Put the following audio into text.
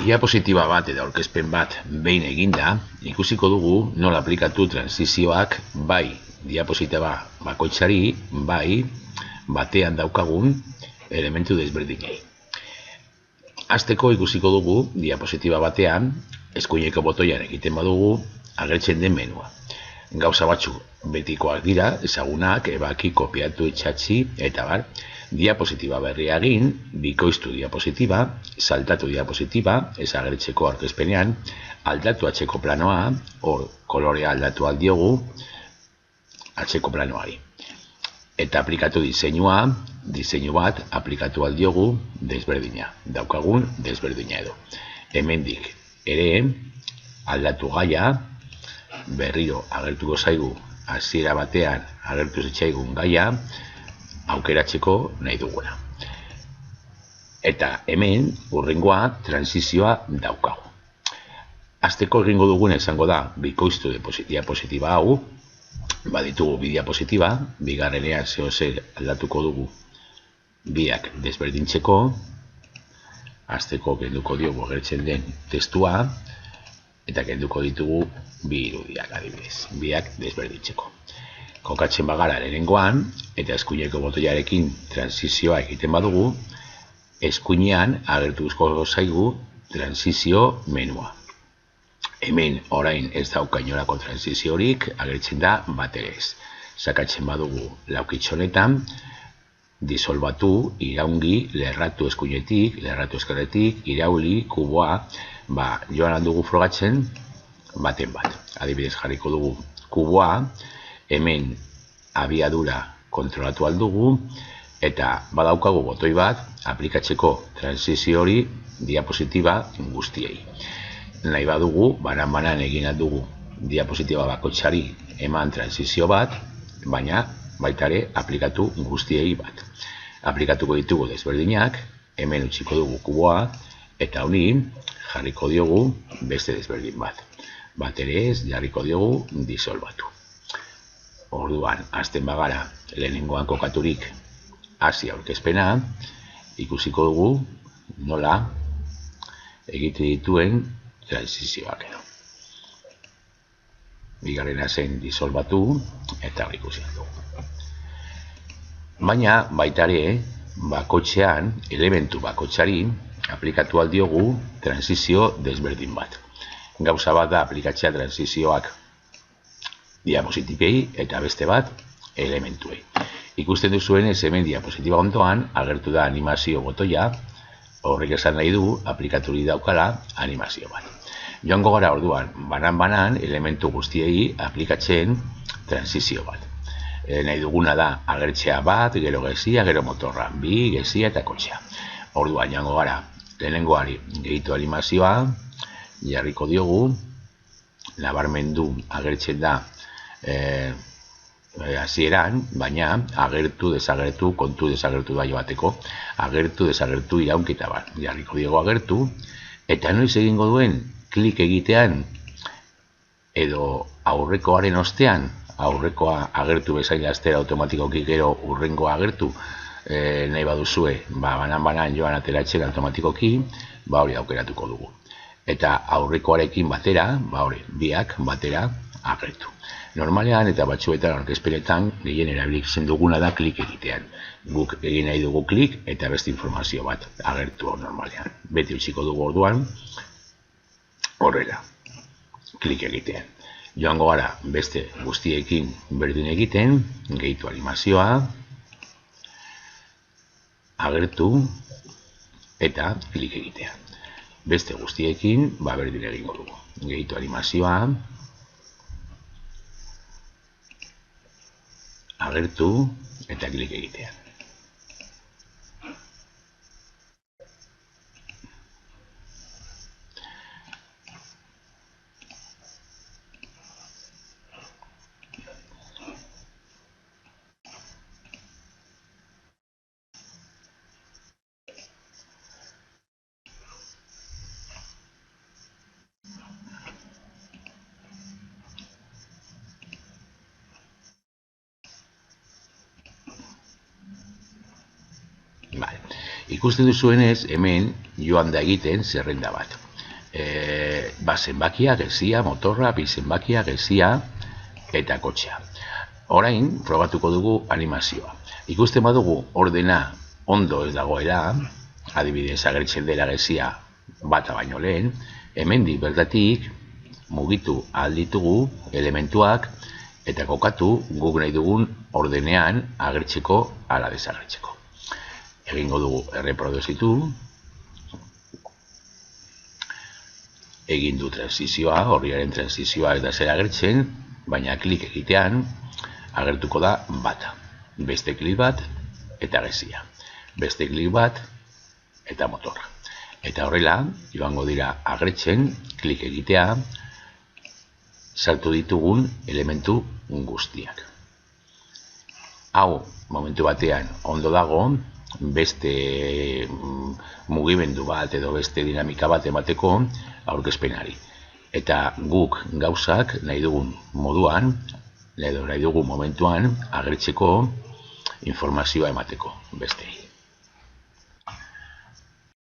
Diapositiba bat edo aurkezpen bat behin eginda, ikusiko dugu nola aplikatu transizioak bai diapositiba bakoitzari, bai batean daukagun elementu desberdinei. Hasteko ikusiko dugu diapositiba batean, eskuineko botoian egiten badugu, agertzen den menua. Gauza batzuk betikoak dira, ezagunak, ebaki, kopiatu, itxatzi, eta bar, diapositiba berria egin, bikoiztu diapositiba, saltatu diapositiba, ez agertzeko aurkezpenean, aldatu atzeko planoa, hor kolorea aldatu aldiogu, atzeko planoari. Eta aplikatu diseinua, diseinu bat aplikatu aldiogu desberdina, daukagun desberdina edo. Hemendik ere, aldatu gaia, berriro agertuko zaigu hasiera batean agertu zitzaigun gaia aukeratzeko nahi duguna. Eta hemen hurrengoa transizioa daukagu. Hasteko egingo duguna izango da bikoiztu diapositiba hau, baditugu bi diapositiba, bigarrenean zehozer aldatuko dugu biak desberdintzeko, hasteko kenduko diogu agertzen den testua, eta kenduko ditugu bi irudiak adibidez, biak desberdintzeko. Kokatzen bagara lehenengoan, eta eskuineko botoiarekin transizioa egiten badugu, eskuinean agertuko zaigu transizio menua. Hemen orain ez dauka inolako transiziorik, agertzen da bat ere ez. Sakatzen badugu laukitxo honetan, disolbatu, iraungi, lerratu eskuinetik, lerratu eskerretik, irauli, kuboa, joan handugu frogatzen, baten bat. Adibidez jarriko dugu kuboa, hemen abiadura kontrolatu aldugu, eta badaukagu botoi bat, aplikatzeko transizio hori diapositiba guztiei. Nahi badugu, banan-banan egin aldugu diapositiba bakoitzari eman transizio bat, baina baitare aplikatu guztiei bat. Aplikatuko ditugu desberdinak, hemen utziko dugu kuboa, eta honi jarriko diogu beste desberdin bat. Bat ere ez, jarriko diogu disolbatu. Orduan, hasten bagara lehenengoan kokaturik hasi aurkezpena, ikusiko dugu nola egite dituen transizioak edo. Bigarrena zen disolbatu, eta hori ikusi dugu. Baina, baita ere, bakoitzean, elementu bakoitzari, aplikatu aldiogu transizio desberdin bat. Gauza bat da aplikatzea transizioak diapositipei eta beste bat elementuei. Ikusten duzuenez hemen diapositiba ondoan agertu da animazio botoia, horrek esan nahi du aplikaturi daukala animazio bat. Joango gara orduan, banan-banan elementu guztiei aplikatzen transizio bat. Nahi duguna da agertzea bat, gero gezia, gero motorra, bi, gezia eta kotxea. Orduan joango gara, lehenengoari gehitu animazioa, jarriko diogu, nabarmendu agertzen da hasieran, baina agertu, desagertu, kontu desagertu da joateko, agertu, desagertu, iraunkita bat. Jarriko diogu agertu, eta noiz egingo duen klik egitean, edo aurrekoaren ostean, aurrekoa agertu bezain lastera automatikoki gero urrengoa agertu, nahi baduzue, banan-banan joan ateratzen automatikoki, hori aukeratuko dugu. Eta aurrekoarekin batera, biak batera agertu. Normalean eta batzuetan aurkezpenetan gehien erabiltzen duguna da klik egitean. Guk egin nahi dugu klik eta beste informazio bat agertu normalean. Beti utziko dugu orduan, horrela, klik egitean. Joango gara beste guztiekin berdin egiten, gehitu animazioa, agertu eta klik egitean. Beste guztiekin berdin egingo dugu. Gehitu animazioa, agertu eta klik egitean. Ikusten duzuenez, hemen joan da egiten zerrenda bat. Zenbakia, gezia, motorra, zenbakia, gezia eta kotxea. Orain, probatuko dugu animazioa. Ikusten badugu ordena ondo ez dagoela, adibidez agertzen dela gezia bata baino lehen, hemendik bertatik mugitu alditugu elementuak eta kokatu guk nahi dugun ordenean agertzeko ala desagertzeko. Egingo dugu erreproduzitu, egin du transizioa, horriaren transizioa ez da zer agertzen, baina klik egitean agertuko da bata. Beste klik bat eta gezia. Beste klik bat eta motorra. Eta horrela, joango dira agertzen, klik egitea, sartu ditugun elementu guztiak. Hau, momentu batean, ondo dago, beste mugimendu bat edo beste dinamika bat emateko aurkezpenari. Eta guk gauzak nahi dugun moduan, edo nahi dugun momentuan agertzeko informazioa emateko bestei.